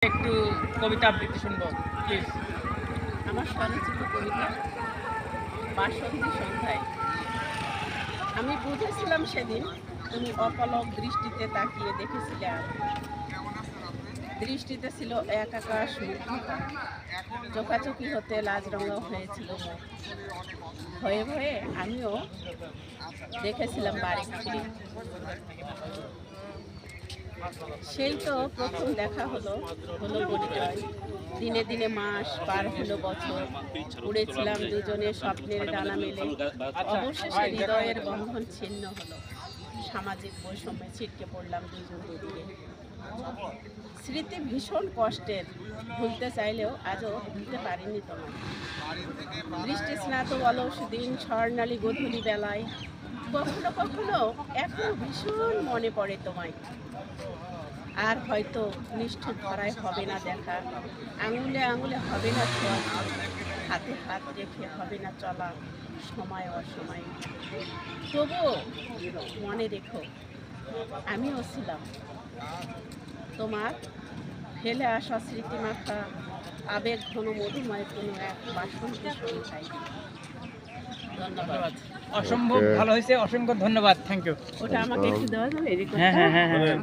একটু কবিতা আবৃত্তি শুনবো প্লিজ। আমার স্বরচিত কবিতা বাসন্তী সন্ধ্যায়। আমি বুঝেছিলাম সেদিন তুমি অপলক দৃষ্টিতে তাকিয়ে দেখেছিলে, দৃষ্টিতে ছিল এক আকাশ মুগ্ধতা, চোখাচোখি হতে লাজ রঙা হয়েছিল মুখ। ভয়ে ভয়ে আমিও দেখেছিলাম বাড়ি ফিরে। সেই তো প্রথম দেখা হলো পরিচয়। দিনে দিনে মাস পার হলো বছর, উড়েছিলাম দুজনে স্বপ্নের ডানা মেলে। অবশেষে হৃদয়ের বন্ধন ছিন্ন হলো, সামাজিক বৈষম্যে ছিটকে পড়লাম দুজন দুদিকে। স্মৃতি ভীষণ কষ্টের, ভুলতে চাইলেও আজও ভুলতে পারিনি তোমায়। বৃষ্টি স্নাত অলস দিন, স্বর্ণালী গধূলি বেলায় কখনো কখনো এখনো ভীষণ মনে পড়ে তোমায়। আর হয়তো নিষ্ঠুর ধরায় হবে না দেখা, আঙুলে আঙুলে হবে না ছোঁয়া, হাতে হাত রেখে হবে না চলা সময় অসময়ে। তবুও মনে রেখো আমিও ছিলাম তোমার ফেলে আসা স্মৃতিমাখা আবেগ ঘন মধুময় কোনো এক বাসন্তী সন্ধ্যায়। ধন্যবাদ। অসম্ভব ভালো হয়েছে, অসংখ্য ধন্যবাদ, থ্যাংক ইউ। ওটা আমাকে একটু দেওয়া যাবে? হ্যাঁ হ্যাঁ হ্যাঁ হ্যাঁ।